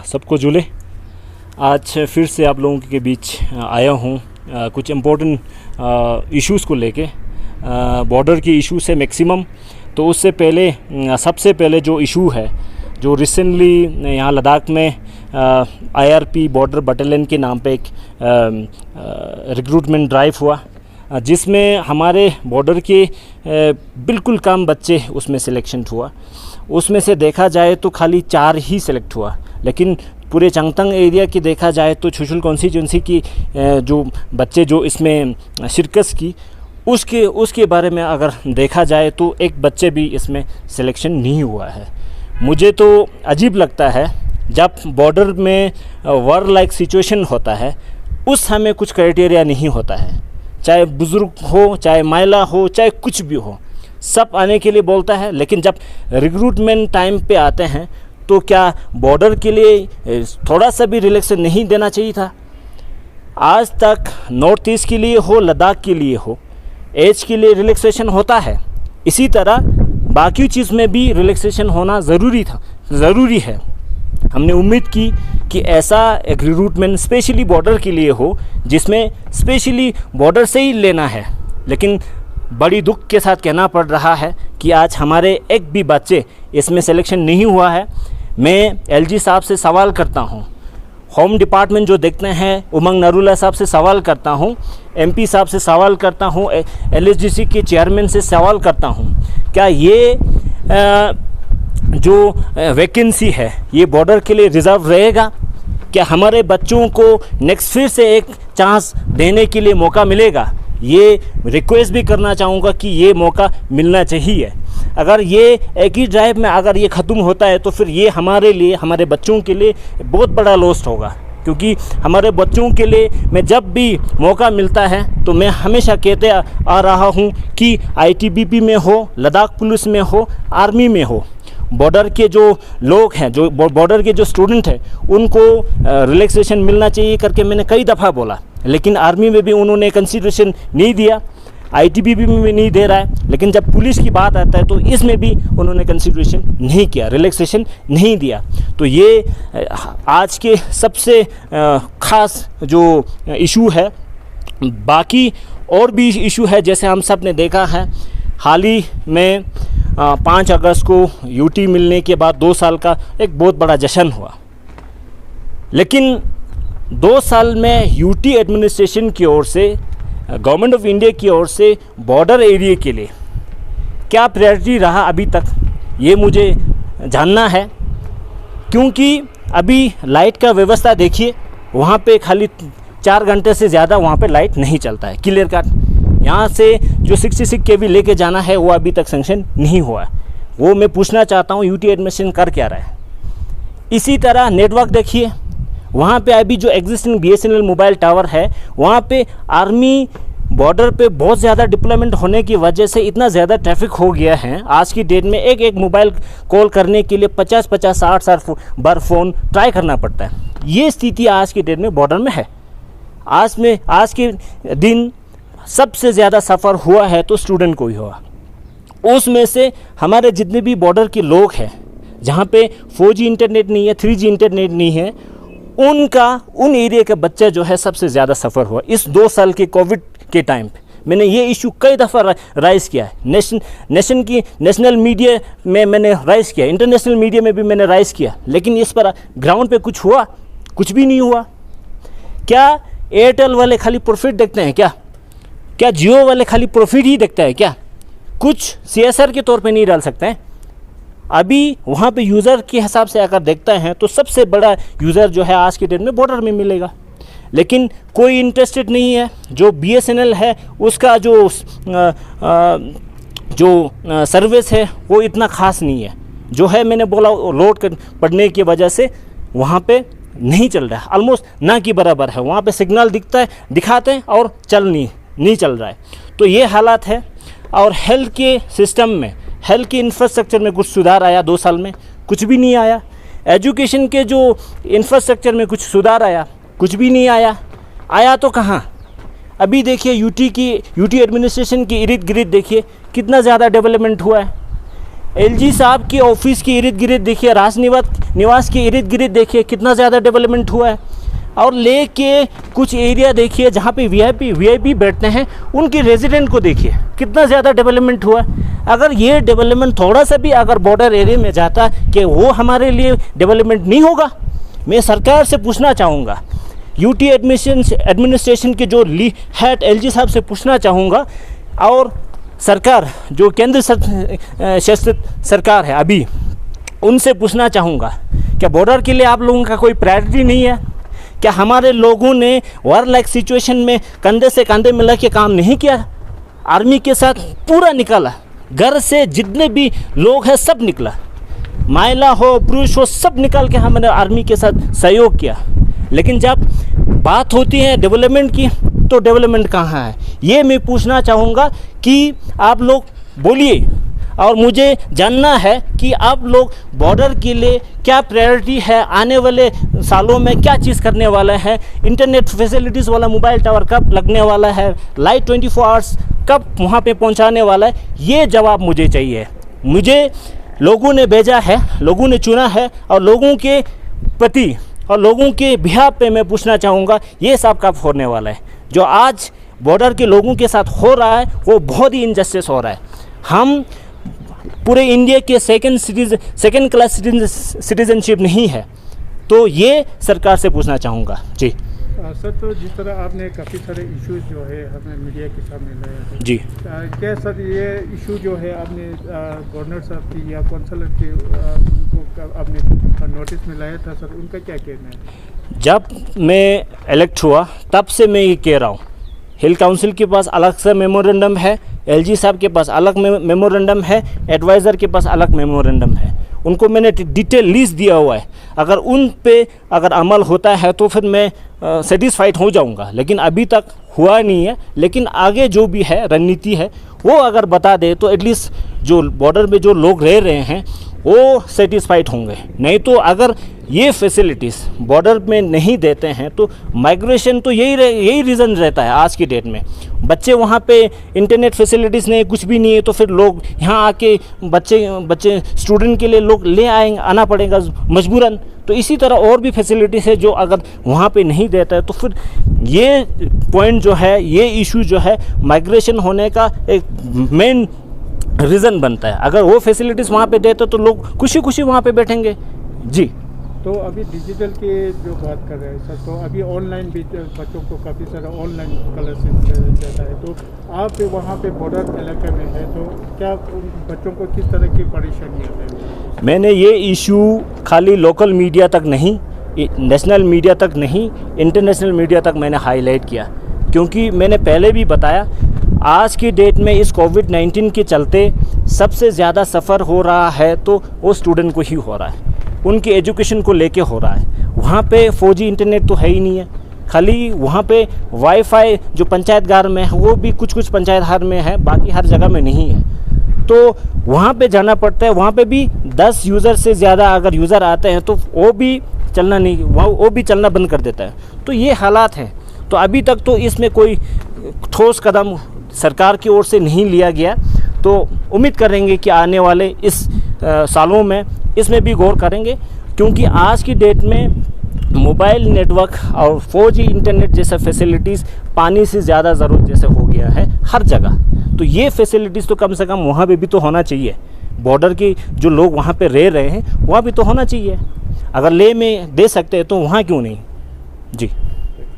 सबको जुले। आज फिर से आप लोगों के बीच आया हूँ कुछ इम्पोर्टेंट इश्यूज़ को लेके, बॉर्डर की इशू से मैक्सिमम। तो उससे पहले सबसे पहले जो इशू है, जो रिसेंटली यहाँ लद्दाख में IRP बॉर्डर बटालियन के नाम पे एक रिक्रूटमेंट ड्राइव हुआ, जिसमें हमारे बॉर्डर के बिल्कुल कम बच्चे उसमें सिलेक्शन हुआ। उसमें से देखा जाए तो खाली 4 ही सिलेक्ट हुआ, लेकिन पूरे चंगतंग एरिया की देखा जाए तो चुशुल कॉन्स्टिट्यूंसी की जो बच्चे जो इसमें शिरकत की उसके बारे में अगर देखा जाए तो एक बच्चे भी इसमें सिलेक्शन नहीं हुआ है। मुझे तो अजीब लगता है, जब बॉर्डर में वॉर लाइक सिचुएशन होता है उस समय कुछ क्राइटेरिया नहीं होता है, चाहे बुज़ुर्ग हो, चाहे महिला हो, चाहे कुछ भी हो, सब आने के लिए बोलता है। लेकिन जब रिक्रूटमेंट टाइम पे आते हैं तो क्या बॉर्डर के लिए थोड़ा सा भी रिलैक्सेशन नहीं देना चाहिए था? आज तक नॉर्थ ईस्ट के लिए हो, लद्दाख के लिए हो, एज के लिए रिलैक्सेशन होता है, इसी तरह बाकी चीज़ में भी रिलैक्सेशन होना ज़रूरी है। हमने उम्मीद की कि ऐसा एक रिक्रूटमेंट स्पेशली बॉर्डर के लिए हो, जिसमें स्पेशली बॉर्डर से ही लेना है। लेकिन बड़ी दुख के साथ कहना पड़ रहा है कि आज हमारे एक भी बच्चे इसमें सिलेक्शन नहीं हुआ है। मैं LG साहब से सवाल करता हूँ, होम डिपार्टमेंट जो देखते हैं उमंग नरूला साहब से सवाल करता हूँ, MP साहब से सवाल करता हूँ, LSDC के चेयरमैन से सवाल करता हूँ, क्या ये जो वैकेंसी है ये बॉर्डर के लिए रिज़र्व रहेगा? क्या हमारे बच्चों को नेक्स्ट फिर से एक चांस देने के लिए मौका मिलेगा? ये रिक्वेस्ट भी करना चाहूँगा कि ये मौका मिलना चाहिए। अगर ये एक ही ड्राइव में अगर ये ख़त्म होता है तो फिर ये हमारे लिए, हमारे बच्चों के लिए बहुत बड़ा लॉस होगा। क्योंकि हमारे बच्चों के लिए मैं जब भी मौका मिलता है तो मैं हमेशा कहते आ रहा हूँ कि ITBP में हो, लद्दाख पुलिस में हो, आर्मी में हो, बॉर्डर के जो लोग हैं, जो बॉर्डर के जो स्टूडेंट हैं, उनको रिलैक्सेशन मिलना चाहिए करके मैंने कई दफ़ा बोला। लेकिन आर्मी में भी उन्होंने कंसिडरेशन नहीं दिया, ITBP में भी नहीं दे रहा है। लेकिन जब पुलिस की बात आता है तो इसमें भी उन्होंने कंसिडरेशन नहीं किया, रिलैक्सेशन नहीं दिया। तो ये आज के सबसे ख़ास जो इशू है। बाकी और भी इशू है, जैसे हम सब ने देखा है हाल ही में 5 अगस्त को UT मिलने के बाद 2 साल का एक बहुत बड़ा जश्न हुआ। लेकिन 2 साल में UT एडमिनिस्ट्रेशन की ओर से, गवर्नमेंट ऑफ इंडिया की ओर से बॉर्डर एरिया के लिए क्या प्रायोरिटी रहा अभी तक, ये मुझे जानना है। क्योंकि अभी लाइट का व्यवस्था देखिए, वहाँ पे खाली 4 घंटे से ज़्यादा वहाँ पे लाइट नहीं चलता है, क्लियर कट। यहाँ से जो 66 kV लेके जाना है वो अभी तक सेंक्शन नहीं हुआ है। वो मैं पूछना चाहता हूँ UT एडमिनिस्ट्रेशन कर क्या रहा है। इसी तरह नेटवर्क देखिए, वहाँ पे अभी जो एग्जिस्टिंग BSNL मोबाइल टावर है, वहाँ पे आर्मी बॉर्डर पे बहुत ज़्यादा डिप्लॉयमेंट होने की वजह से इतना ज़्यादा ट्रैफिक हो गया है। आज की डेट में एक मोबाइल कॉल करने के लिए 50-50, 60 बार फ़ोन ट्राई करना पड़ता है। ये स्थिति आज की डेट में बॉर्डर में है। आज के दिन सबसे ज़्यादा सफ़र हुआ है तो स्टूडेंट को ही हुआ। उसमें से हमारे जितने भी बॉर्डर के लोग हैं, जहाँ पे 4G इंटरनेट नहीं है, 3G इंटरनेट नहीं है, उन एरिया के बच्चे जो है सबसे ज़्यादा सफ़र हुआ। इस 2 साल के कोविड के टाइम पे मैंने ये इशू कई दफ़ा राइज़ किया है। नेशनल मीडिया में मैंने राइज़ किया, इंटरनेशनल मीडिया में भी मैंने राइज़ किया, लेकिन इस पर ग्राउंड पे कुछ हुआ? कुछ भी नहीं हुआ। क्या एयरटेल वाले खाली प्रॉफिट देखते हैं क्या जियो वाले खाली प्रॉफिट ही देखता है क्या? कुछ CSR के तौर पे नहीं डाल सकते हैं? अभी वहाँ पे यूज़र के हिसाब से अगर देखते हैं तो सबसे बड़ा यूज़र जो है आज के डेट में बॉर्डर में मिलेगा। लेकिन कोई इंटरेस्टेड नहीं है। जो BSNL है उसका जो सर्विस है वो इतना ख़ास नहीं है। जो है मैंने बोला लोड पड़ने की वजह से वहाँ पे नहीं चल रहा है, ऑलमोस्ट ना की बराबर है। वहाँ पे सिग्नल दिखाते हैं और नहीं चल रहा है। तो ये हालात है। और हेल्थ के सिस्टम में, हेल्थ के इंफ्रास्ट्रक्चर में कुछ सुधार आया 2 साल में? कुछ भी नहीं आया। एजुकेशन के जो इंफ्रास्ट्रक्चर में कुछ सुधार आया? कुछ भी नहीं आया तो कहाँ? अभी देखिए UT एडमिनिस्ट्रेशन के इर्द गिर्द देखिए कितना ज़्यादा डेवलपमेंट हुआ है। एलजी साहब की ऑफिस के इर्द गिर्द देखिए, निवास के इर्द गिर्द देखिए कितना ज़्यादा डेवलपमेंट हुआ है। और लेके कुछ एरिया देखिए जहाँ पे वीआईपी बैठते हैं, उनके रेजिडेंट को देखिए कितना ज़्यादा डेवलपमेंट हुआ है। अगर ये डेवलपमेंट थोड़ा सा भी अगर बॉर्डर एरिया में जाता कि वो हमारे लिए डेवलपमेंट नहीं होगा। मैं सरकार से पूछना चाहूँगा, यूटी एडमिनिस्ट्रेशन के जो हेड एलजी साहब से पूछना चाहूँगा, और सरकार जो केंद्र शासित सरकार है अभी, उनसे पूछना चाहूँगा, क्या बॉर्डर के लिए आप लोगों का कोई प्रायोरिटी नहीं है? क्या हमारे लोगों ने वॉर लाइक सिचुएशन में कंधे से कंधे मिला के काम नहीं किया? आर्मी के साथ पूरा निकाला, घर से जितने भी लोग हैं सब निकला, महिला हो पुरुष हो सब निकाल के हमने आर्मी के साथ सहयोग किया। लेकिन जब बात होती है डेवलपमेंट की, तो डेवलपमेंट कहाँ है? ये मैं पूछना चाहूँगा कि आप लोग बोलिए, और मुझे जानना है कि आप लोग बॉर्डर के लिए क्या प्रायोरिटी है, आने वाले सालों में क्या चीज़ करने वाला है, इंटरनेट फैसिलिटीज़ वाला मोबाइल टावर कब लगने वाला है, लाइट 24 आवर्स कब वहाँ पे पहुँचाने वाला है, ये जवाब मुझे चाहिए। मुझे लोगों ने भेजा है, लोगों ने चुना है, और लोगों के प्रति और लोगों के बिहाफ पे मैं पूछना चाहूँगा, ये सब कब होने वाला है? जो आज बॉर्डर के लोगों के साथ हो रहा है वो बहुत ही इनजस्टिस हो रहा है। हम पूरे इंडिया के सेकंड क्लास सिटीजनशिप नहीं है, तो ये सरकार से पूछना चाहूँगा। जी सर, तो जिस तरह आपने काफ़ी सारे इश्यूज जो है हमें मीडिया के सामने लाए हैं जी, क्या सर ये इशू जो है आपने गवर्नर साहब की या कौंसलर के उनको आपने नोटिस में लाया था सर, उनका क्या कहना है? जब मैं इलेक्ट हुआ तब से मैं ये कह रहा हूँ, हिल काउंसिल के पास अलग से मेमोरेंडम है, एलजी साहब के पास अलग मेमोरेंडम है, एडवाइज़र के पास अलग मेमोरेंडम है, उनको मैंने डिटेल लिस्ट दिया हुआ है। अगर उन पे अगर अमल होता है तो फिर मैं सेटिस्फाइड हो जाऊंगा, लेकिन अभी तक हुआ नहीं है। लेकिन आगे जो भी है रणनीति है वो अगर बता दे तो एटलीस्ट जो बॉर्डर में जो लोग रह रहे हैं वो सेटिस्फाइड होंगे। नहीं तो अगर ये फैसिलिटीज़ बॉर्डर में नहीं देते हैं तो माइग्रेशन तो यही रीज़न रहता है आज की डेट में। बच्चे वहाँ पे इंटरनेट फैसिलिटीज़ नहीं, कुछ भी नहीं है, तो फिर लोग यहाँ आके बच्चे स्टूडेंट के लिए लोग ले आना पड़ेगा मजबूरन। तो इसी तरह और भी फैसिलिटीज़ है जो अगर वहाँ पे नहीं देता है तो फिर ये पॉइंट जो है, ये इशू जो है माइग्रेशन होने का एक मेन रीज़न बनता है। अगर वो फैसिलिटीज़ वहाँ पे देते तो लोग खुशी खुशी वहाँ पे बैठेंगे। जी, तो अभी डिजिटल के जो बात कर रहे हैं सर, तो अभी ऑनलाइन भी बच्चों को काफ़ी सारा ऑनलाइन क्लासेस देता है, तो आप वहाँ पे बॉर्डर इलाके में है तो क्या बच्चों को किस तरह की परेशानियाँ हैं? मैंने ये इशू खाली लोकल मीडिया तक नहीं, नेशनल मीडिया तक नहीं, इंटरनेशनल मीडिया तक मैंने हाईलाइट किया, क्योंकि मैंने पहले भी बताया आज की डेट में इस कोविड-19 के चलते सबसे ज़्यादा सफ़र हो रहा है तो वो स्टूडेंट को ही हो रहा है, उनकी एजुकेशन को लेके हो रहा है। वहाँ पे 4G इंटरनेट तो है ही नहीं है, खाली वहाँ पे वाईफाई जो पंचायत घर में है वो भी कुछ पंचायत घर में है, बाकी हर जगह में नहीं है। तो वहाँ पे जाना पड़ता है, वहाँ पे भी 10 यूज़र से ज़्यादा अगर यूज़र आते हैं तो वो भी चलना बंद कर देता है। तो ये हालात हैं। तो अभी तक तो इसमें कोई ठोस कदम सरकार की ओर से नहीं लिया गया, तो उम्मीद करेंगे कि आने वाले इस सालों में इसमें भी गौर करेंगे, क्योंकि आज की डेट में मोबाइल नेटवर्क और 4G इंटरनेट जैसा फैसिलिटीज़ पानी से ज़्यादा ज़रूरत जैसे हो गया है हर जगह। तो ये फैसिलिटीज़ तो कम से कम वहाँ पे भी तो होना चाहिए। बॉर्डर की जो लोग वहाँ पे रह रहे हैं वहाँ भी तो होना चाहिए। अगर ले में दे सकते हैं तो वहाँ क्यों नहीं? जी।